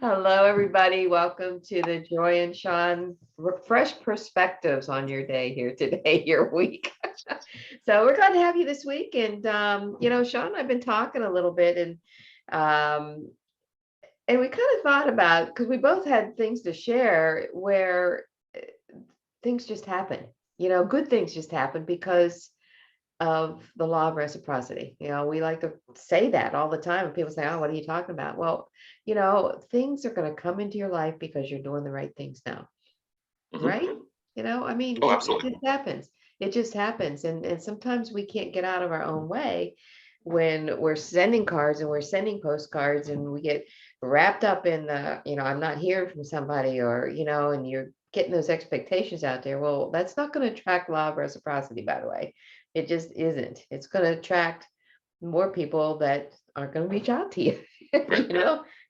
Hello, everybody. Welcome to the Joy and Shawn Fresh Perspectives on your day here today, your week. So we're glad to have you this week. And Shawn and I've been talking a little bit, um, and we kind of thought about because we both had things to share where things just happen. Good things just happen because of the law of reciprocity. We like to say that all the time. And people say, "Oh, what are you talking about?" Well, things are going to come into your life because you're doing the right things now, Mhm. right? I mean, Oh, it absolutely. just happens. It just happens. And sometimes we can't get out of our own way when we're sending cards and we're sending postcards and we get wrapped up in I'm not hearing from somebody and you're getting those expectations out there. Well, that's not going to attract law of reciprocity, by the way. It just isn't. It's going to attract more people that aren't going to reach out to you, Right.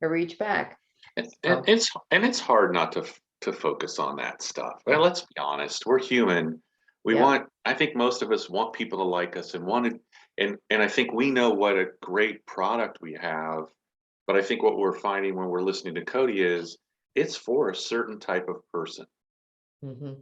or reach back. And So, it's hard not to focus on that stuff. Well, yeah, let's be honest. We're human. yep. I think most of us want people to like us and and I think we know what a great product we have. But I think what we're finding when we're listening to Cody is it's for a certain type of person. Hmm.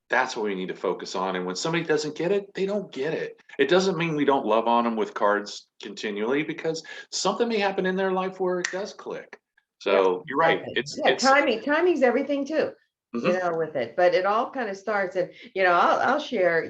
That's what we need to focus on. And when somebody doesn't get it, they don't get it. It doesn't mean we don't love on them with cards continually because something may happen in their life where it does click. Yep, So you're right. exactly. It's Yeah, timing's everything too, mhm, with it. But it all kind of starts, and I'll share,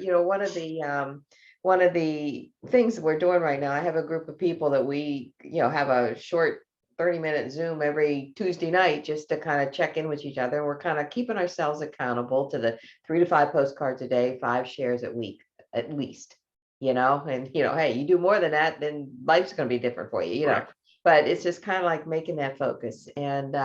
one of the things that we're doing right now. I have a group of people that we, have a short 30-minute Zoom every Tuesday night just to kind of check in with each other. And we're kind of keeping ourselves accountable to the 3 to 5 postcards a day, 5 shares a week at least. And hey, you do more than that, then life's going to be different for you. right. But it's just kind of like making that focus. And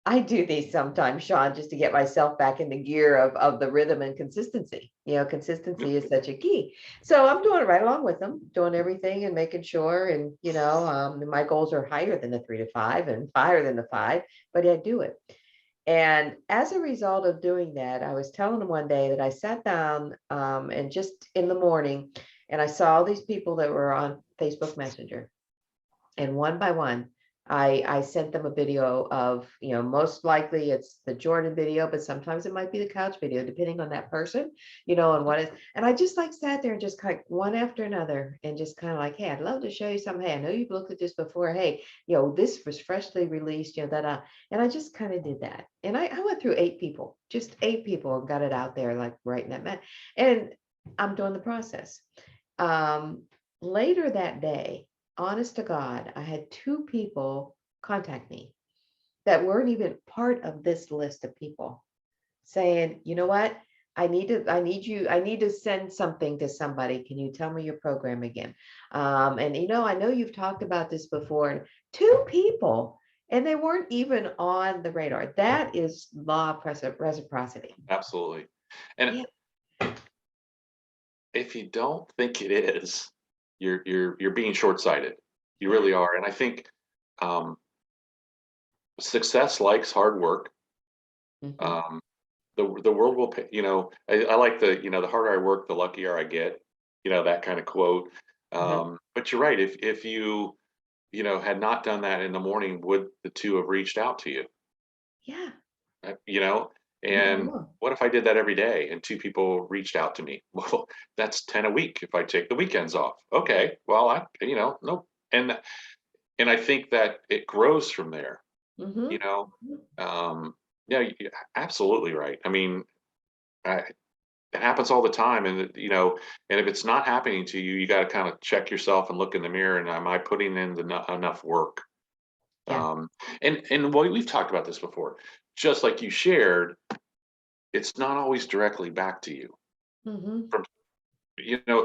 I do these sometimes, Shawn, just to get myself back in the gear of the rhythm and consistency. Yep. Consistency is such a key. So I'm doing it right along with them, doing everything and making sure. And my goals are higher than the 3 to 5 and higher than the 5, but I do it. And as a result of doing that, I was telling them one day that I sat down and just in the morning, and I saw all these people that were on Facebook Messenger, and one by one, I sent them a video of, most likely it's the Jordan video, but sometimes it might be the couch video, depending on that person, and what is. And I just like sat there and just kind of one after another and just kind of like, hey, I'd love to show you something. Hey, I know you've looked at this before. Hey, this was freshly released, that. And I just kind of did that. And I went through 8 people, just 8 people, and got it out there like right in that man. And I'm doing the process. Um, Later that day, honest to God, I had 2 people contact me that weren't even part of this list of people saying, you know what? I need to send something to somebody. Can you tell me your program again? And I know you've talked about this before. And 2 people, and they weren't even on the radar. That is law of reciprocity. Absolutely. And Yeah. if you don't think it is, you're being short-sighted. You really are. And I think um, success likes hard work. Hmm. Um, the world will pay, I like the harder I work, the luckier I get, that kind of quote. Uh-huh. But you're right. If you, had not done that in the morning, would the two have reached out to you? Yeah. Uh, You know, No, and no. what if I did that every day and two people reached out to me? Well, that's 10 a week if I take the weekends off. Okay. Well, nope. And I think that it grows from there, you Hmm. know. Um, yeah, absolutely right. I mean, I, it happens all the time, and if it's not happening to you, you got to kind of check yourself and look in the mirror and am I putting in enough work? Yeah. Um, and we've talked about this before. Just like you shared, it's not always directly back to you. Hmm. From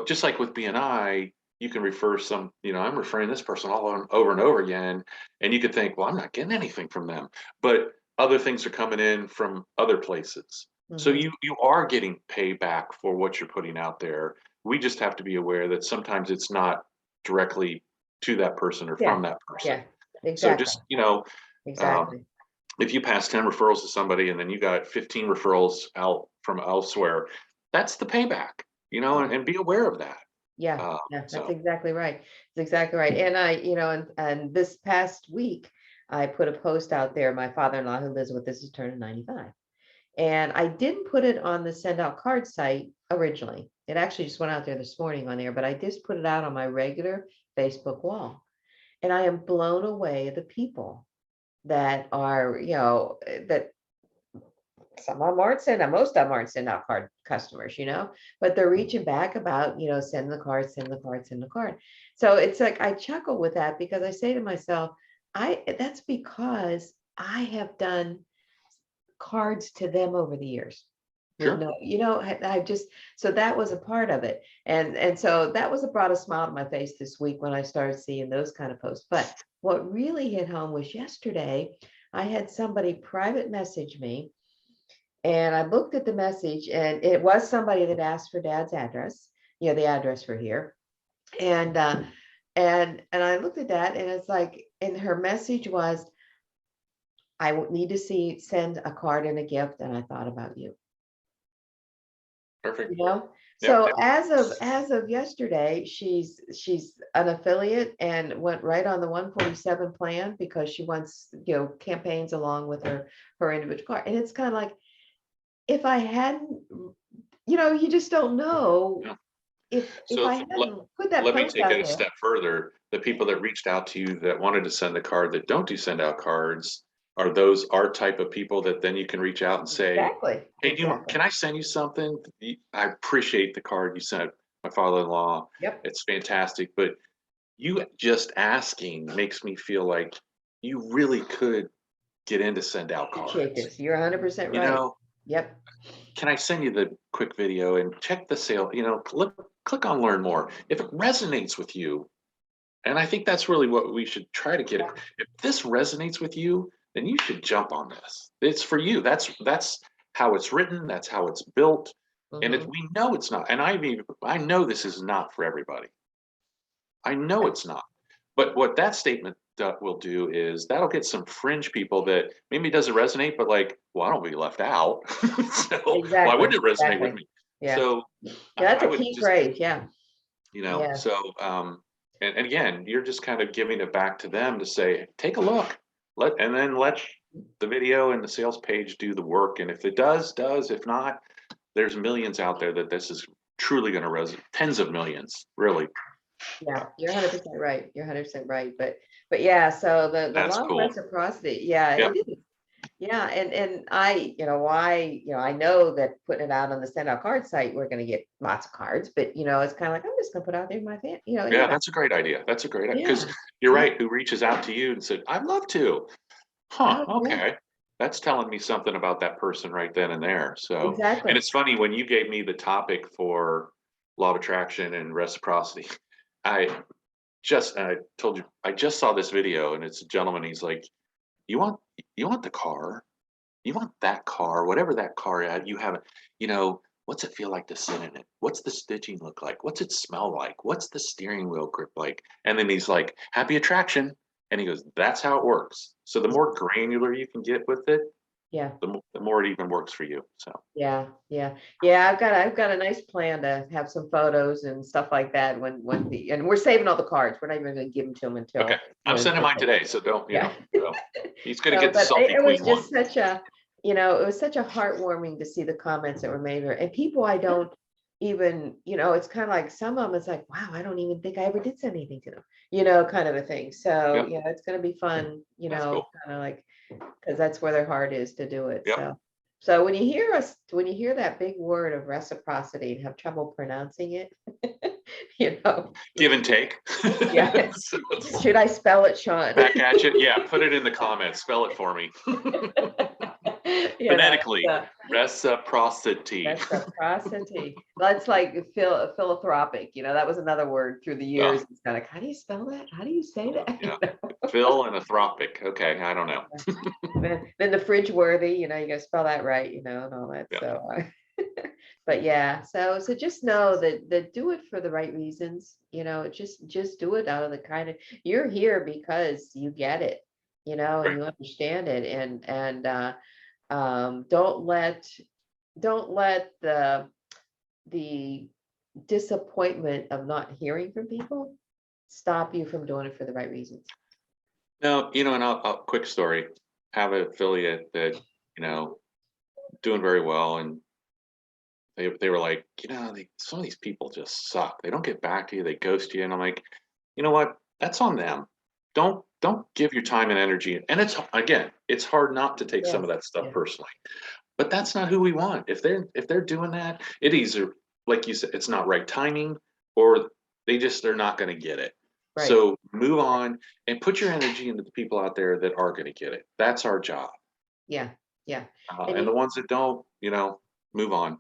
just like with BNI, you can refer I'm referring this person over and over again, and you could think, well, I'm not getting anything from them, but other things are coming in from other places. So Hmm. you are getting payback for what you're putting out there. We just have to be aware that sometimes it's not directly to that person or Yeah. from that person. Yeah. So Exactly. just, um, Exactly. if you pass 10 referrals to somebody and then you got 15 referrals out from elsewhere, that's the payback, Yeah. and be aware of that. Yeah, yeah, that's So exactly right. That's exactly right. And I, and this past week, I put a post out there. My father-in-law who lives with us is turning 95. And I didn't put it on the send out card site originally. It actually just went out there this morning on there, but I just put it out on my regular Facebook wall. And I am blown away at the people that are, that some of them aren't sending out, most of them aren't sending out card customers, but they're reaching back about, send the card, send the card, send the card. So it's like I chuckle with that because I say to myself, that's because I have done cards to them over the years with sure. no, I just, so that was a part of it. And so that was, brought a smile to my face this week when I started seeing those kind of posts. But what really hit home was yesterday, I had somebody private message me, and I looked at the message, and it was somebody that asked for dad's address, the address for here. And I looked at that, and it's like, and her message was, I would need to send a card and a gift, and I thought about you. Perfect. You know? Yep. So as of yesterday, she's an affiliate and went right on the 147 plan because she wants, campaigns along with her individual card. And it's kind of like, if I hadn't, you just don't know Yeah. if So I let, hadn't put that let me post take out it a there. step further. The people that reached out to you that wanted to send a card that don't do send out cards, are those our type of people that then you can reach out and say, Exactly. hey, Exactly. can I send you something? I appreciate the card you sent my father-in-law. Yep. It's fantastic, but you just asking makes me feel like you really could get into send out Appreciate cards. this. You're 100% You right. know, Yep. can I send you the quick video and check the sale? Click on learn more. If it resonates with you, and I think that's really what we should try to get. Yeah. If this resonates with you, then you should jump on this. It's for you. That's how it's written. That's how it's built. And if Hmm. we know it's not, and I know this is not for everybody. I know it's not. But what that statement will do is that'll get some fringe people that maybe doesn't resonate, but like, well, I don't want to be left out. So why Exactly. wouldn't it resonate with Exactly. me? Yeah. So Yeah, that's I a would key just, phrase. Yeah. Yeah. so and again, you're just kind of giving it back to them to say, take a look, and then let the video and the sales page do the work. And if it does, does. If not, there's millions out there that this is truly going to resonate, tens of millions, really. Yeah, you're 100% right. You're 100% right. But yeah, so the That's law of cool. reciprocity, yeah, Yep. it is. Yeah, and I, why, I know that putting it out on the send out card site, we're gonna get lots of cards, but it's kind of like, I'm just gonna put it out there in my fan, Yeah, anybody. that's a great idea. That's a great idea. Because Yeah. you're Yeah. right, who reaches out to you and said, I'd love to. Huh, Oh, yeah, okay. That's telling me something about that person right then and there. So, and exactly. it's funny when you gave me the topic for law of attraction and reciprocity, I I told you, I just saw this video and it's a gentleman. He's like, you want, you want the car, you want that car, whatever that car you have it, what's it feel like to sit in it? What's the stitching look like? What's it smell like? What's the steering wheel grip like? And then he's like, happy attraction. And he goes, that's how it works. So the more granular you can get with it, Yeah. the more it even works for you. So, Yeah, yeah, yeah. I've got a nice plan to have some photos and stuff like that and we're saving all the cards. We're not even going to give them to them okay. until I'm sending until mine today. So don't, yeah. so he's going to So, get the but it, selfie it was queen one. just it was such a heartwarming to see the comments that were made there, and people I don't even, it's kind of like some of them, it's like, wow, I don't even think I ever did send anything to them, kind of a thing. So, Yep. it's going to be fun, That's cool. kind of like, because that's where their heart is to do it. Yep. So when you hear that big word of reciprocity and have trouble pronouncing it, you know, Give and take. yeah, So, should I spell it, Shawn? back at you. Yeah. Put it in the comments. Spell it for me. You know, Phonetically, so reciprocity. reciprocity. That's like philanthropic. That was another word through the Oh, years. It's kind of like, how do you spell that? How do you say that? yeah. Phil and anthropic. Okay, I don't know. Then the fridge worthy, you gotta spell that right, and all that. Yeah, So, but yeah, so just know that do it for the right reasons. Just do it out of the kind of, you're here because you get it, and right. you understand it, and don't let the disappointment of not hearing from people stop you from doing it for the right reasons. No, and I'll quick story. Have an affiliate that, doing very well, and they were like, some of these people just suck. They don't get back to you. They ghost you, and I'm like, you know what? That's on them. Don't give your time and energy. And it's hard not to take some of Yes. that stuff Yeah. personally. But that's not who we want. If they're doing that, it either, like you said, it's not right timing, or they're not going to get it. Right. So move on and put your energy into the people out there that are going to get it. That's our job. Yeah. Yeah. And And the ones that don't, move on.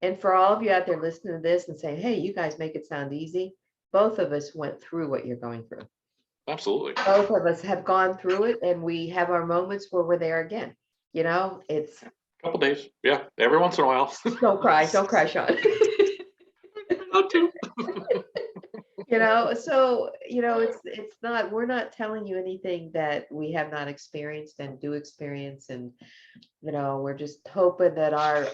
and for all of you out there listening to this and saying, hey, you guys make it sound easy. Both of us went through what you're going through. Absolutely. Both of us have gone through it, and we have our moments where we're there again. It's Couple days. Yeah. Every once in a while. don't cry, Shawn. Not too. So it's not, we're not telling you anything that we have not experienced and do experience, and we're just hoping that our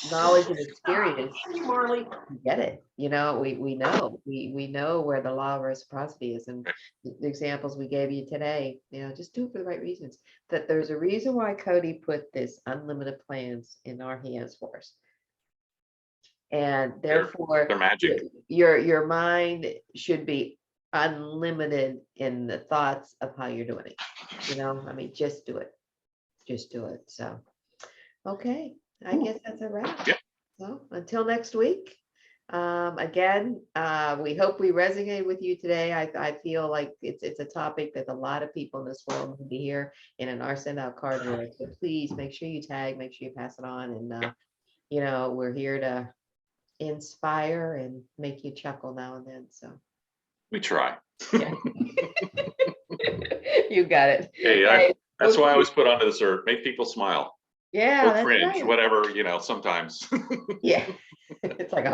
knowledge and experience, Marley. we get it. We know where the law of reciprocity is, and the examples we gave you today, just do it for the right reasons. That there's a reason why Cody put this unlimited plans in our hands for us. And therefore, They're magic. your mind should be unlimited in the thoughts of how you're doing it. Just do it. Just do it. So, okay, I guess that's a wrap. Yep. So until next week. Again, we hope we resonated with you today. I feel like it's a topic that a lot of people in this world need to hear in an our send out card world. So please make sure you tag, make sure you pass it on, and we're here to inspire and make you chuckle now and then. So We try. yeah. You got it. Hey, that's why I was put onto this earth. Make people smile. Yeah, Or that's cringe, right. whatever, sometimes. Yeah. It's like,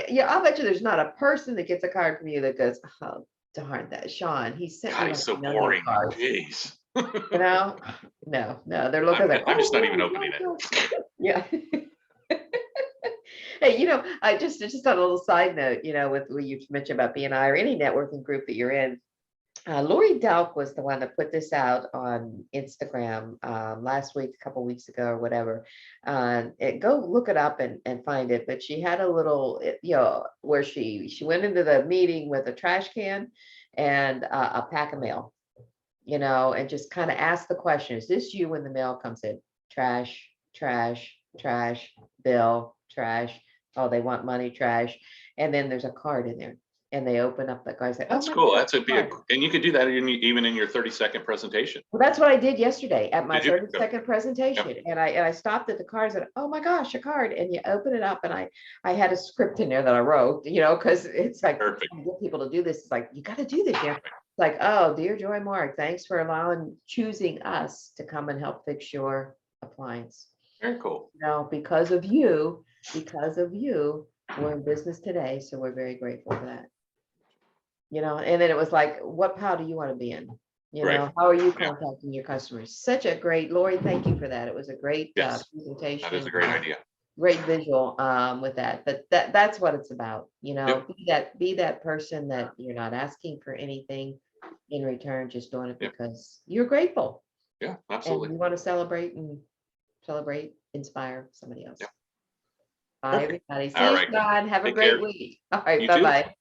yeah, I'll bet you there's not a person that gets a card from you that goes, oh, darn that Shawn, he sent God, me he's like so a million boring. cards. Jeez. No, they're looking like, I'm just not even yeah, opening it. yeah. Hey, I just on a little side note, with what you mentioned about BNI or any networking group that you're in. Lori Delk was the one that put this out on Instagram last week, a couple weeks ago, or whatever. Go look it up and find it. But she had a little, where she went into the meeting with a trash can and a pack of mail, and just kind of asked the question: is this you when the mail comes in? Trash, trash, trash, bill, trash. Oh, they want money, trash. And then there's a card in there. And they open up the card. Say, oh That's my cool. God, That's and you could do that even in your 30-second presentation. well, that's what I did yesterday at my Did you? 30-second presentation. Yeah. And I stopped at the cards and, oh my gosh, a card. And you open it up, and I had a script in there that I wrote, because it's like, Perfect. to get people to do this. It's like, you got to do this. It's like, oh, dear Joy Mark, thanks for choosing us to come and help fix your appliance. Very cool. Because of you, we're in business today. So we're very grateful for that. And then it was like, what pile do you want to be in? Right. How are you contacting your customers? Such a great, Lori, thank you for that. It was a great Yes, presentation. that is a great idea. Great visual with that. But that's what it's about. Yep. Be that person that you're not asking for anything in return, just doing it because you're grateful. Yeah, absolutely. And you want to celebrate, inspire somebody else. Yep. Bye, everybody. All See right. you, God. Have a Take great care. week. All right, You too. bye-bye.